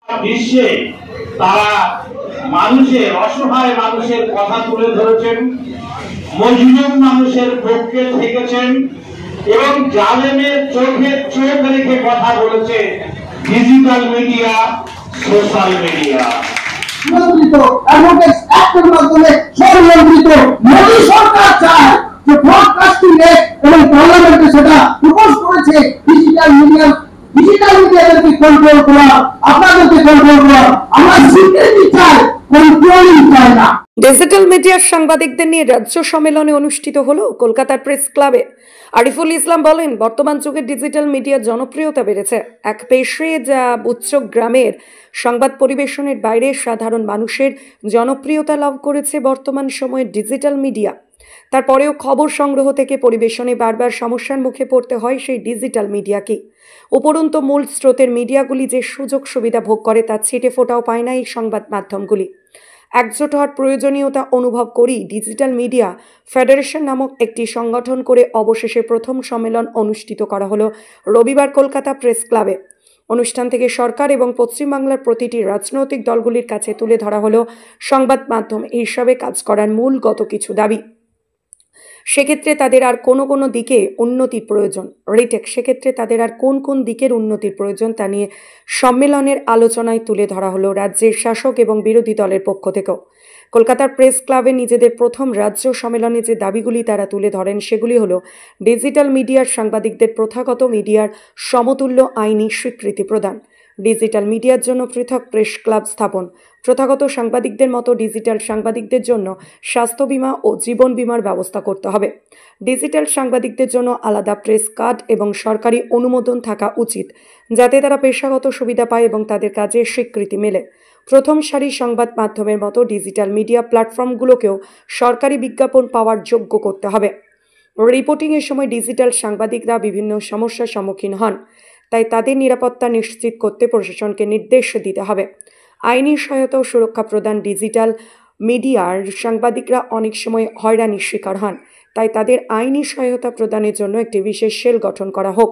বিশ্বে তারা মানুষের অসহায় মানুষের কথা তুলে ধরেছেন, মজলুম মানুষের পক্ষে থেকেছেন এবং জালেমের চোখে চোখ রেখে কথা বলেছে digital media, social media. Modi সরকার চায় যে ব্রডকাস্টিং এবং পার্লামেন্টে সেটা প্রপোজ করেছে ডিজিটাল মিডিয়াদেরকে কন্ট্রোল করা, আপনাদেরকে কন্ট্রোল করা। আমরা সিক্রেটলি চাই, কন্ট্রোলিং চাই না। ডিজিটাল মিডিয়ার সাংবাদিকদের নিয়ে রাজ্য সম্মেলনে অনুষ্ঠিত হলো কলকাতার প্রেস ক্লাবে। আরিফুল ইসলাম বলেন, বর্তমান যুগে ডিজিটাল মিডিয়ার জনপ্রিয়তা বেড়েছে। এক পেশে যা উচ্চ গ্রামের সংবাদ পরিবেশনের বাইরে সাধারণ মানুষের জনপ্রিয়তা লাভ করেছে বর্তমান সময়ে ডিজিটাল মিডিয়া। তারপরেও খবর সংগ্রহ থেকে পরিবেশনে বারবার সমস্যার মুখে পড়তে হয় সেই ডিজিটাল মিডিয়াকে। উপরন্তু মূল স্রোতের মিডিয়াগুলি যে সুযোগ সুবিধা ভোগ করে তার ছিটে ফোটাও পায় না এই সংবাদ মাধ্যমগুলি। একজোট হওয়ার প্রয়োজনীয়তা অনুভব করি ডিজিটাল মিডিয়া ফেডারেশন নামক একটি সংগঠন করে অবশেষে প্রথম সম্মেলন অনুষ্ঠিত করা হলো রবিবার কলকাতা প্রেস ক্লাবে। অনুষ্ঠান থেকে সরকার এবং পশ্চিমবাংলার প্রতিটি রাজনৈতিক দলগুলির কাছে তুলে ধরা হলো সংবাদ মাধ্যম হিসাবে কাজ করার মূলগত কিছু দাবি। সেক্ষেত্রে তাদের আর কোন দিকে উন্নতির প্রয়োজন, সেক্ষেত্রে তাদের আর কোন দিকের উন্নতির প্রয়োজন তা নিয়ে সম্মেলনের আলোচনায় তুলে ধরা হলো রাজ্যের শাসক এবং বিরোধী দলের পক্ষ থেকেও। কলকাতার প্রেস ক্লাবে নিজেদের প্রথম রাজ্য সম্মেলনে যে দাবিগুলি তারা তুলে ধরেন সেগুলি হলো ডিজিটাল মিডিয়ার সাংবাদিকদের প্রথাগত মিডিয়ার সমতুল্য আইনি স্বীকৃতি প্রদান, ডিজিটাল মিডিয়ার জন্য পৃথক প্রেস ক্লাব স্থাপন, প্রথাগত সাংবাদিকদের মতো ডিজিটাল সাংবাদিকদের জন্য স্বাস্থ্য বীমা ও জীবন বীমার ব্যবস্থা করতে হবে, ডিজিটাল সাংবাদিকদের জন্য আলাদা প্রেস কার্ড এবং সরকারি অনুমোদন থাকা উচিত যাতে তারা পেশাগত সুবিধা পায় এবং তাদের কাজের স্বীকৃতি মেলে। প্রথম সারির সংবাদ মাধ্যমের মতো ডিজিটাল মিডিয়া প্ল্যাটফর্মগুলোকেও সরকারি বিজ্ঞাপন পাওয়ার যোগ্য করতে হবে। রিপোর্টিংয়ের সময় ডিজিটাল সাংবাদিকরা বিভিন্ন সমস্যার সম্মুখীন হন, তাই তাদের নিরাপত্তা নিশ্চিত করতে প্রশাসনকে নির্দেশ দিতে হবে। আইনি সহায়তা ও সুরক্ষা প্রদান, ডিজিটাল মিডিয়ার সাংবাদিকরা অনেক সময় হয়রানির শিকার হন, তাই তাদের আইনি সহায়তা প্রদানের জন্য একটি বিশেষ সেল গঠন করা হোক।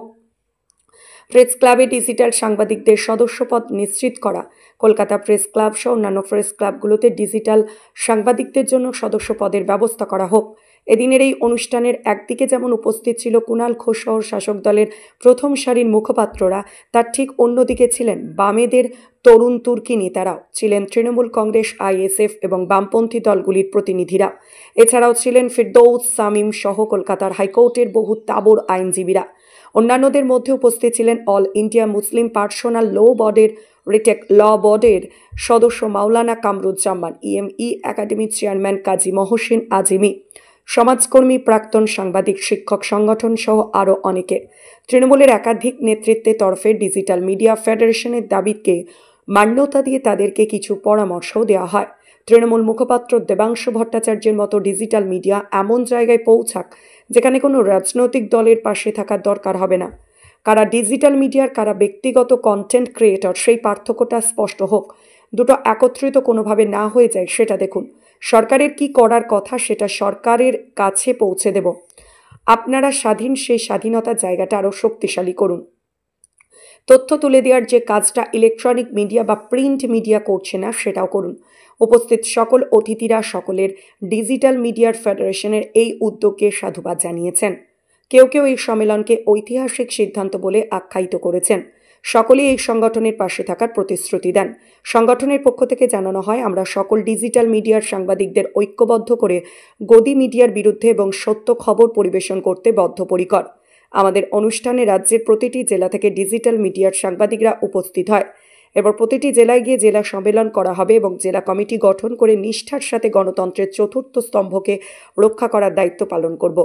প্রেস ক্লাবে ডিজিটাল সাংবাদিকদের সদস্যপদ নিশ্চিত করা, কলকাতা প্রেস ক্লাব সহ অন্যান্য প্রেস ক্লাবগুলোতে ডিজিটাল সাংবাদিকদের জন্য সদস্যপদের ব্যবস্থা করা হোক। এদিনের এই অনুষ্ঠানের একদিকে যেমন উপস্থিত ছিল কুণাল ঘোষ সহ শাসক দলের প্রথম সারির মুখপাত্ররা, তার ঠিক অন্যদিকে ছিলেন বামেদের তরুণ তুর্কি নেতারাও, ছিলেন তৃণমূল কংগ্রেস, আইএসএফ এবং বামপন্থী দলগুলির প্রতিনিধিরা। এছাড়াও ছিলেন ফিরদৌস সামিম সহ কলকাতার হাইকোর্টের বহু তাবড় আইনজীবীরা। অন্যান্যদের মধ্যে উপস্থিত ছিলেন অল ইন্ডিয়া মুসলিম পার্সোনাল ল বোর্ডের সদস্য মাওলানা কামরুজ্জামান, ইএমই একাডেমির চেয়ারম্যান কাজী মহসিন আজিমি, সমাজকর্মী, প্রাক্তন সাংবাদিক, শিক্ষক সংগঠন সহ আরও অনেকে। তৃণমূলের একাধিক নেতৃত্বের তরফে ডিজিটাল মিডিয়া ফেডারেশনের দাবিকে মান্যতা দিয়ে তাদেরকে কিছু পরামর্শও দেওয়া হয়। তৃণমূল মুখপাত্র দেবাংশু ভট্টাচার্যের মতো ডিজিটাল মিডিয়া এমন জায়গায় পৌঁছাক যেখানে কোনো রাজনৈতিক দলের পাশে থাকার দরকার হবে না। কারা ডিজিটাল মিডিয়ার, কারা ব্যক্তিগত কন্টেন্ট ক্রিয়েটর, সেই পার্থক্যটা স্পষ্ট হোক। দুটো একত্রিত কোনোভাবে না হয়ে যায় সেটা দেখুন। সরকারের কি করার কথা সেটা সরকারের কাছে পৌঁছে দেব। আপনারা স্বাধীন, সেই স্বাধীনতার জায়গাটা আরও শক্তিশালী করুন। তথ্য তুলে দেওয়ার যে কাজটা ইলেকট্রনিক মিডিয়া বা প্রিন্ট মিডিয়া করছে না সেটাও করুন। উপস্থিত সকল অতিথিরা সকলের ডিজিটাল মিডিয়ার ফেডারেশনের এই উদ্যোগকে সাধুবাদ জানিয়েছেন। কেউ এই সম্মেলনকে ঐতিহাসিক সিদ্ধান্ত বলে আখ্যায়িত করেছেন। সকলেই এই সংগঠনের পাশে থাকার প্রতিশ্রুতি দেন। সংগঠনের পক্ষ থেকে জানানো হয়, আমরা সকল ডিজিটাল মিডিয়ার সাংবাদিকদের ঐক্যবদ্ধ করে গদি মিডিয়ার বিরুদ্ধে এবং সত্য খবর পরিবেশন করতে বদ্ধপরিকর। আমাদের অনুষ্ঠানে রাজ্যের প্রতিটি জেলা থেকে ডিজিটাল মিডিয়ার সাংবাদিকরা উপস্থিত হয়। এবার প্রতিটি জেলায় গিয়ে জেলা সম্মেলন করা হবে এবং জেলা কমিটি গঠন করে নিষ্ঠার সাথে গণতন্ত্রের চতুর্থ স্তম্ভকে রক্ষা করার দায়িত্ব পালন করব।